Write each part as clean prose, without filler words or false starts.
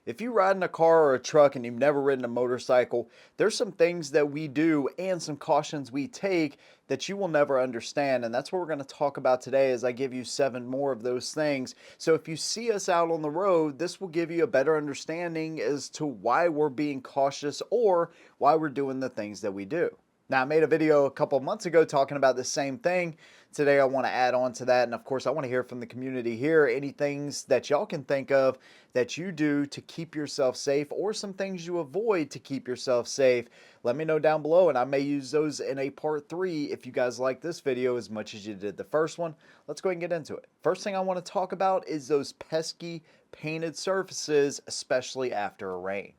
If you ride in a car or a truck and you've never ridden a motorcycle, there's some things that we do and some cautions we take that you will never understand. And that's what we're going to talk about today as I give you 7 more of those things. So if you see us out on the road, this will give you a better understanding as to why we're being cautious or why we're doing the things that we do. Now, I made a video a couple months ago talking about the same thing. Today, I want to add on to that. And of course, I want to hear from the community here any things that y'all can think of that you do to keep yourself safe or some things you avoid to keep yourself safe. Let me know down below, and I may use those in a part 3 if you guys like this video as much as you did the first one. Let's go ahead and get into it. First thing I want to talk about is those pesky painted surfaces, especially after a rain.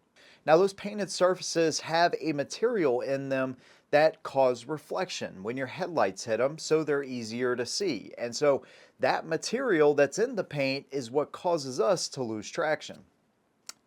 Now, those painted surfaces have a material in them that cause reflection when your headlights hit them, so they're easier to see. And so that material that's in the paint is what causes us to lose traction.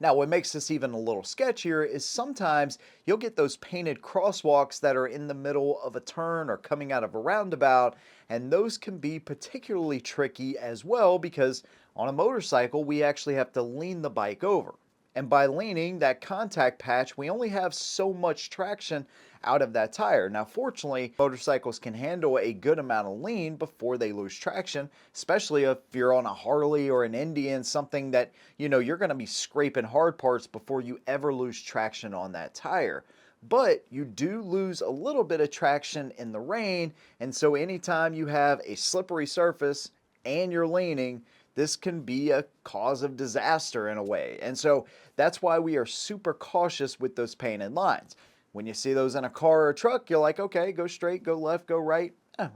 Now, what makes this even a little sketchier is sometimes you'll get those painted crosswalks that are in the middle of a turn or coming out of a roundabout, and those can be particularly tricky as well because on a motorcycle, we actually have to lean the bike over. And by leaning that contact patch, we only have so much traction out of that tire. Now, fortunately, motorcycles can handle a good amount of lean before they lose traction, especially if you're on a Harley or an Indian, something that, you're going to be scraping hard parts before you ever lose traction on that tire. But you do lose a little bit of traction in the rain, and so anytime you have a slippery surface and you're leaning, this can be a cause of disaster in a way. And so that's why we are super cautious with those painted lines. When you see those in a car or a truck, you're like, okay, go straight, go left, go right.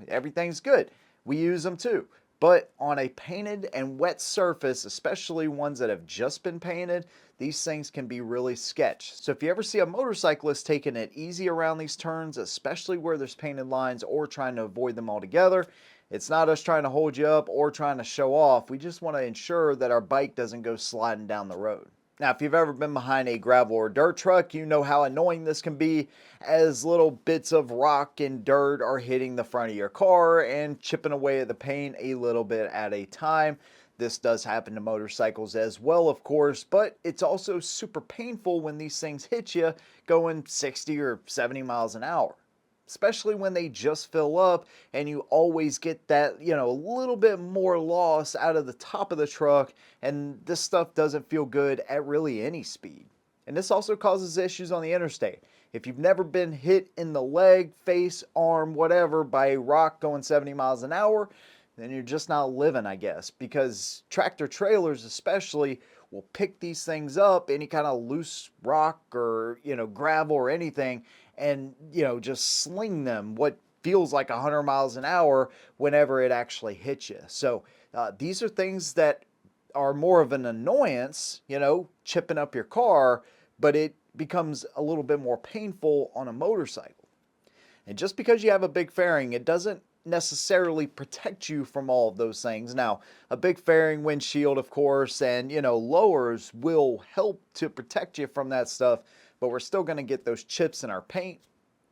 Everything's good. We use them too. But on a painted and wet surface, especially ones that have just been painted, these things can be really sketch. So if you ever see a motorcyclist taking it easy around these turns, especially where there's painted lines or trying to avoid them altogether, it's not us trying to hold you up or trying to show off. We just want to ensure that our bike doesn't go sliding down the road. Now, if you've ever been behind a gravel or dirt truck, you know how annoying this can be as little bits of rock and dirt are hitting the front of your car and chipping away at the paint a little bit at a time. This does happen to motorcycles as well, of course, but it's also super painful when these things hit you going 60 or 70 miles an hour. Especially when they just fill up and you always get that, a little bit more loss out of the top of the truck, and this stuff doesn't feel good at really any speed. And this also causes issues on the interstate. If you've never been hit in the leg, face, arm, whatever by a rock going 70 miles an hour, then you're just not living, I guess, because tractor trailers especially will pick these things up, any kind of loose rock or, gravel or anything, and, just sling them what feels like 100 miles an hour whenever it actually hits you. So these are things that are more of an annoyance, chipping up your car, but it becomes a little bit more painful on a motorcycle. And just because you have a big fairing, it doesn't necessarily protect you from all of those things. Now, a big fairing windshield, of course, and, lowers will help to protect you from that stuff, but we're still going to get those chips in our paint.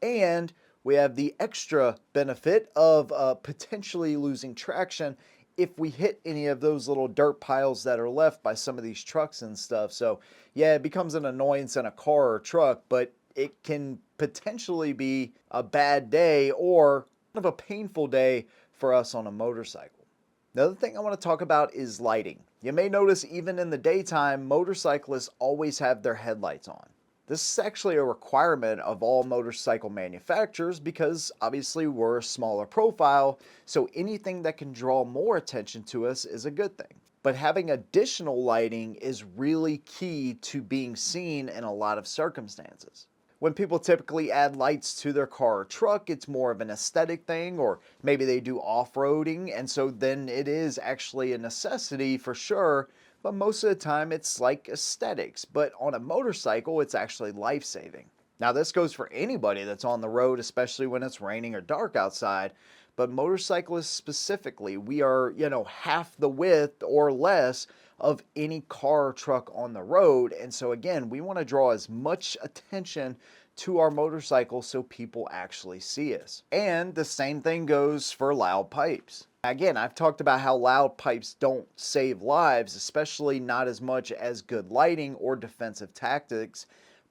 And we have the extra benefit of potentially losing traction if we hit any of those little dirt piles that are left by some of these trucks and stuff. So yeah, it becomes an annoyance in a car or truck, but it can potentially be a bad day or kind of a painful day for us on a motorcycle. Another thing I want to talk about is lighting. You may notice even in the daytime, motorcyclists always have their headlights on. This is actually a requirement of all motorcycle manufacturers because obviously we're a smaller profile, so anything that can draw more attention to us is a good thing. But having additional lighting is really key to being seen in a lot of circumstances. When people typically add lights to their car or truck, it's more of an aesthetic thing, or maybe they do off-roading, and so then it is actually a necessity for sure, but most of the time it's like aesthetics. But on a motorcycle, it's actually life-saving. Now, this goes for anybody that's on the road, especially when it's raining or dark outside, but motorcyclists specifically, we are, half the width or less of any car or truck on the road. And so again, we want to draw as much attention to our motorcycle so people actually see us. And the same thing goes for loud pipes. Again, I've talked about how loud pipes don't save lives, especially not as much as good lighting or defensive tactics.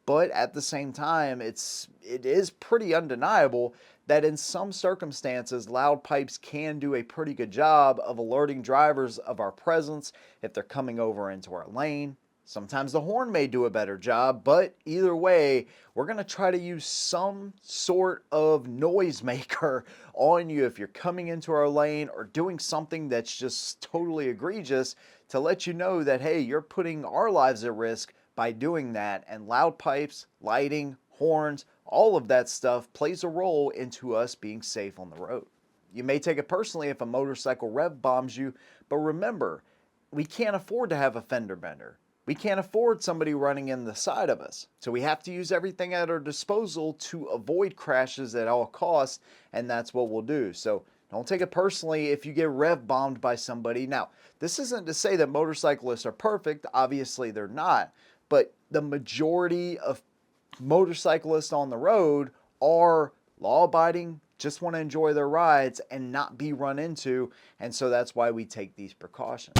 But at the same time, it is pretty undeniable that in some circumstances, loud pipes can do a pretty good job of alerting drivers of our presence if they're coming over into our lane. Sometimes the horn may do a better job, but either way, we're going to try to use some sort of noisemaker on you if you're coming into our lane or doing something that's just totally egregious to let you know that, hey, you're putting our lives at risk by doing that. And loud pipes, lighting, horns, all of that stuff plays a role into us being safe on the road. You may take it personally if a motorcycle rev bombs you, but remember, we can't afford to have a fender bender. We can't afford somebody running in the side of us. So we have to use everything at our disposal to avoid crashes at all costs, and that's what we'll do. So don't take it personally if you get rev bombed by somebody. Now, this isn't to say that motorcyclists are perfect. Obviously, they're not. But the majority of motorcyclists on the road are law-abiding, just want to enjoy their rides and not be run into. And so that's why we take these precautions.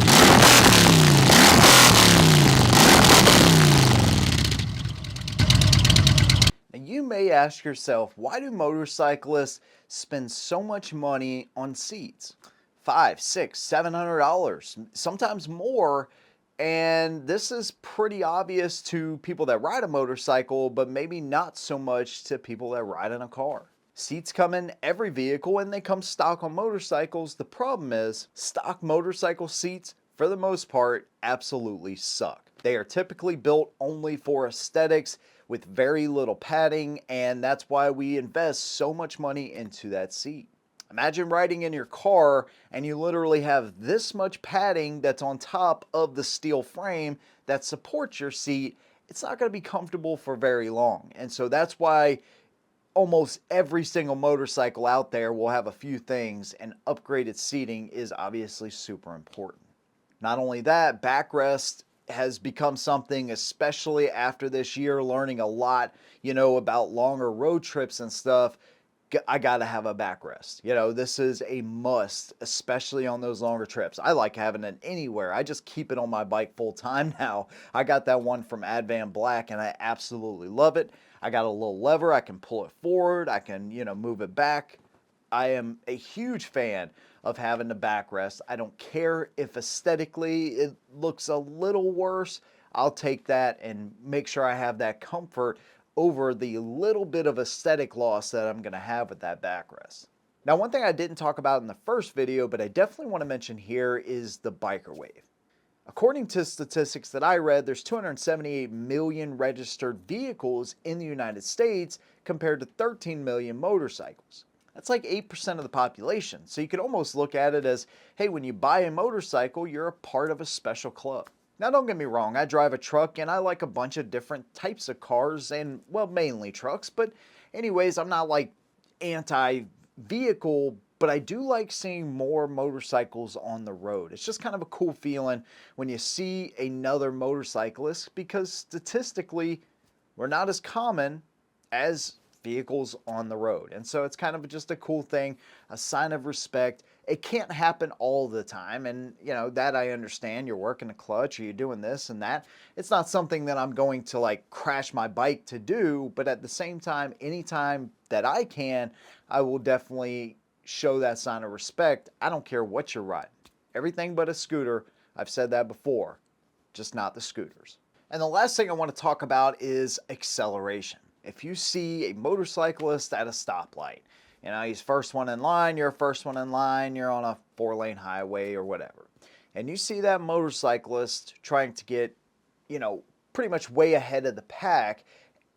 Now, you may ask yourself, why do motorcyclists spend so much money on seats? $500, $600, $700, sometimes more. And this is pretty obvious to people that ride a motorcycle, but maybe not so much to people that ride in a car. Seats come in every vehicle and they come stock on motorcycles. The problem is, stock motorcycle seats, for the most part, absolutely suck. They are typically built only for aesthetics with very little padding, and that's why we invest so much money into that seat. Imagine riding in your car and you literally have this much padding that's on top of the steel frame that supports your seat. It's not going to be comfortable for very long. And so that's why almost every single motorcycle out there will have a few things, and upgraded seating is obviously super important. Not only that, backrest has become something, especially after this year, learning a lot, about longer road trips and stuff. I gotta have a backrest. This is a must, especially on those longer trips. I like having it anywhere. I just keep it on my bike full time now. I got that one from Advan Black and I absolutely love it. I got a little lever. I can pull it forward. I can, move it back. I am a huge fan of having the backrest. I don't care if aesthetically it looks a little worse. I'll take that and make sure I have that comfort over the little bit of aesthetic loss that I'm going to have with that backrest. Now, one thing I didn't talk about in the first video, but I definitely want to mention here is the biker wave. According to statistics that I read, there's 278 million registered vehicles in the United States compared to 13 million motorcycles. That's like 8% of the population. So you could almost look at it as, hey, when you buy a motorcycle, you're a part of a special club. Now, don't get me wrong, I drive a truck and I like a bunch of different types of cars and, well, mainly trucks. But anyways, I'm not like anti-vehicle, but I do like seeing more motorcycles on the road. It's just kind of a cool feeling when you see another motorcyclist, because statistically, we're not as common as vehicles on the road. And so it's kind of just a cool thing, a sign of respect. It can't happen all the time, and that I understand. You're working a clutch or you're doing this and that. It's not something that I'm going to like crash my bike to do, but at the same time, anytime that I can, I will definitely show that sign of respect. I don't care what you're riding. Everything but a scooter. I've said that before, just not the scooters. And the last thing I want to talk about is acceleration. If you see a motorcyclist at a stoplight, he's first one in line, you're first one in line, you're on a 4-lane highway or whatever, and you see that motorcyclist trying to get, pretty much way ahead of the pack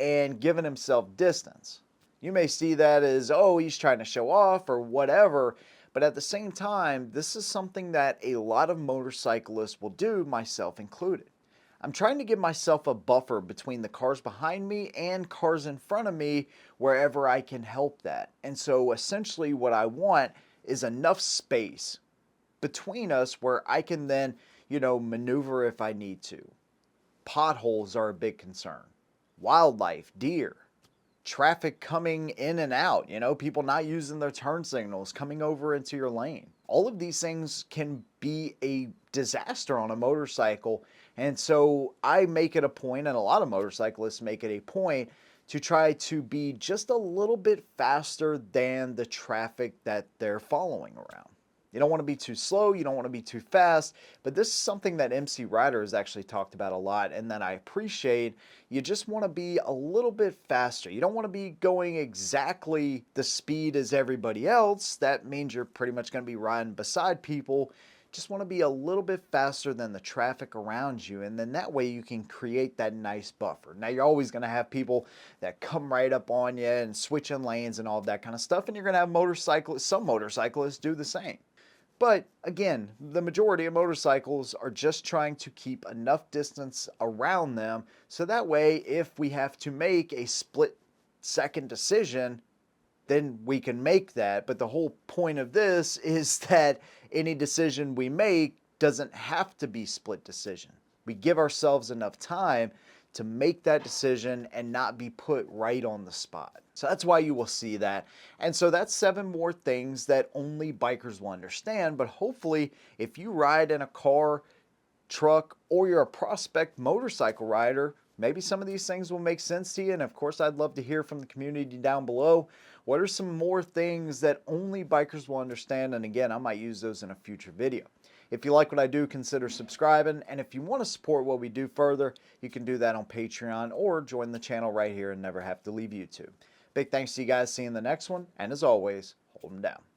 and giving himself distance. You may see that as, oh, he's trying to show off or whatever, but at the same time, this is something that a lot of motorcyclists will do, myself included. I'm trying to give myself a buffer between the cars behind me and cars in front of me wherever I can help that. And so essentially what I want is enough space between us where I can then, maneuver if I need to. Potholes are a big concern. Wildlife, deer, traffic coming in and out, people not using their turn signals, coming over into your lane. All of these things can be a disaster on a motorcycle. And so I make it a point, and a lot of motorcyclists make it a point, to try to be just a little bit faster than the traffic that they're following around. You don't want to be too slow, you don't want to be too fast, but this is something that MC Rider has actually talked about a lot and that I appreciate. You just want to be a little bit faster. You don't want to be going exactly the speed as everybody else. That means you're pretty much going to be riding beside people. Just want to be a little bit faster than the traffic around you, and then that way you can create that nice buffer. Now, you're always going to have people that come right up on you and switching lanes and all of that kind of stuff, and you're going to have motorcyclists, some motorcyclists do the same. But again, the majority of motorcycles are just trying to keep enough distance around them so that way if we have to make a split second decision, then we can make that. But the whole point of this is that any decision we make doesn't have to be split decision. We give ourselves enough time to make that decision and not be put right on the spot. So that's why you will see that. And so that's 7 more things that only bikers will understand. But hopefully, if you ride in a car, truck, or you're a prospect motorcycle rider, maybe some of these things will make sense to you. And of course, I'd love to hear from the community down below. What are some more things that only bikers will understand? And again, I might use those in a future video. If you like what I do, consider subscribing. And if you want to support what we do further, you can do that on Patreon or join the channel right here and never have to leave YouTube. Big thanks to you guys. See you in the next one. And as always, hold them down.